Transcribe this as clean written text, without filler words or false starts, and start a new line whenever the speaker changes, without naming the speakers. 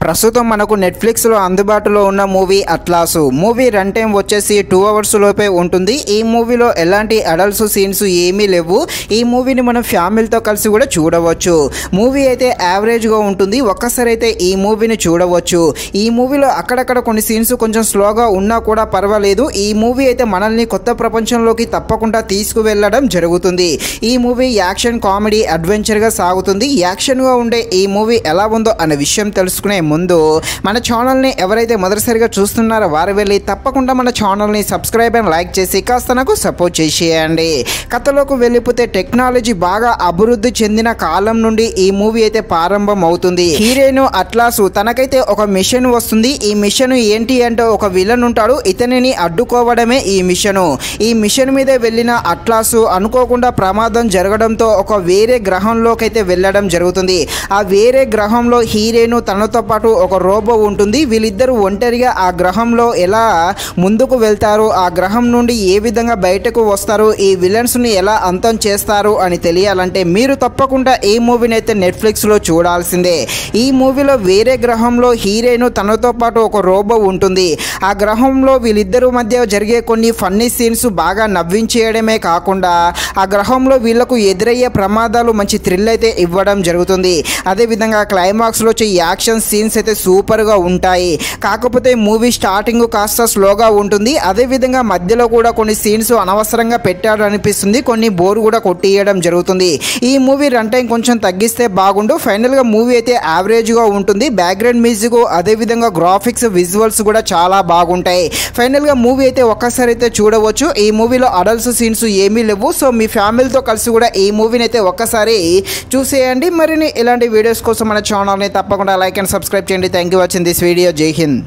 ప్రస్తుతం మనకు నెట్ఫ్లిక్స్లో అందుబాటులో ఉన్న movie atlas. Movie run time వచ్చేసి 2 అవర్స్ లోపే ఉంటుంది. ఈ మూవీలో ఎలాంటి అడల్ట్స్ సీన్స్ ఏమీ లేవు. ఈ మూవీని మనం ఫ్యామిలీతో కలిసి కూడా చూడవచ్చు. మూవీ అయితే యావరేజ్గా ఉంటుంది. ఒక్కసారి అయితే ఈ మూవీని చూడవచ్చు. ఈ మూవీలో అక్కడక్కడ కొన్ని సీన్స్ కొంచెం స్లోగా ఉన్నా కూడా పర్వాలేదు. ఈ మూవీ అయితే మనల్ని కొత్త ప్రపంచంలోకి తప్పకుండా తీసుకువెళ్ళడం జరుగుతుంది. ఈ మూవీ యాక్షన్, కామెడీ, అడ్వెంచర్గా సాగుతుంది. యాక్షన్గా ఉండే ఈ మూవీ ఎలా ఉందో అనే విషయం తెలుసుకునే ముందు మన ఛానల్ని ఎవరైతే మొదటిసారిగా చూస్తున్నారో వారు వెళ్ళి తప్పకుండా మన ఛానల్ని సబ్స్క్రైబ్ అండ్ లైక్ చేసి కాస్త నాకు సపోర్ట్ చేసేయండి. కథలోకి వెళ్ళిపోతే టెక్నాలజీ బాగా అభివృద్ధి చెందిన కాలం నుండి ఈ మూవీ అయితే ప్రారంభం అవుతుంది. హీరోయిన్ అట్లాసు తనకైతే ఒక మిషన్ వస్తుంది. ఈ మిషన్ ఏంటి అంటే ఒక విలన్ ఉంటాడు. ఇతనిని అడ్డుకోవడమే ఈ మిషను. ఈ మిషన్ మీద వెళ్ళిన అట్లాసు అనుకోకుండా ప్రమాదం జరగడంతో ఒక వేరే గ్రహంలోకి అయితే వెళ్ళడం జరుగుతుంది. ఆ వేరే గ్రహంలో హీరోయిన్ తనతో పాటు ఒక రోబో ఉంటుంది. వీళ్ళిద్దరూ ఒంటరిగా ఆ గ్రహంలో ఎలా ముందుకు వెళ్తారు, ఆ గ్రహం నుండి ఏ విధంగా బయటకు వస్తారు, ఈ విలన్స్ని ఎలా అంతం చేస్తారు అని తెలియాలంటే మీరు తప్పకుండా ఈ మూవీని అయితే నెట్ఫ్లిక్స్లో చూడాల్సిందే. ఈ మూవీలో వేరే గ్రహంలో హీరోయిన్ తనతో పాటు ఒక రోబో ఉంటుంది. ఆ గ్రహంలో వీళ్ళిద్దరూ మధ్య జరిగే కొన్ని ఫన్నీ సీన్స్ బాగా నవ్వించేయడమే కాకుండా ఆ గ్రహంలో వీళ్లకు ఎదురయ్యే ప్రమాదాలు మంచి థ్రిల్ అయితే ఇవ్వడం జరుగుతుంది. అదేవిధంగా క్లైమాక్స్లో వచ్చే యాక్షన్ సీన్స్ అయితే సూపర్గా ఉంటాయి. కాకపోతే మూవీ స్టార్టింగ్ కాస్త స్లోగా ఉంటుంది. అదేవిధంగా మధ్యలో కూడా కొన్ని సీన్స్ అనవసరంగా పెట్టాడు అనిపిస్తుంది. కొన్ని బోర్ కూడా కొట్టియడం జరుగుతుంది. ఈ మూవీ రన్ టైం కొంచెం తగ్గిస్తే బాగుండు. ఫైనల్గా మూవీ అయితే యావరేజ్గా ఉంటుంది. బ్యాక్గ్రౌండ్ మ్యూజిక్, అదేవిధంగా గ్రాఫిక్స్, విజువల్స్ కూడా చాలా బాగుంటాయి. ఫైనల్గా మూవీ అయితే ఒక్కసారి అయితే చూడవచ్చు. ఈ మూవీలో అడల్ట్స్ సీన్స్ ఏమీ లేవు. సో మీ ఫ్యామిలీతో కలిసి కూడా ఈ మూవీని అయితే ఒక్కసారి చూసేయండి. మరిన్ని ఇలాంటి వీడియోస్ కోసం మన ఛానల్ని తప్పకుండా లైక్ అండ్ సబ్స్క్రైబ్ చేయండి. Thank you watching this video. జై హింద్.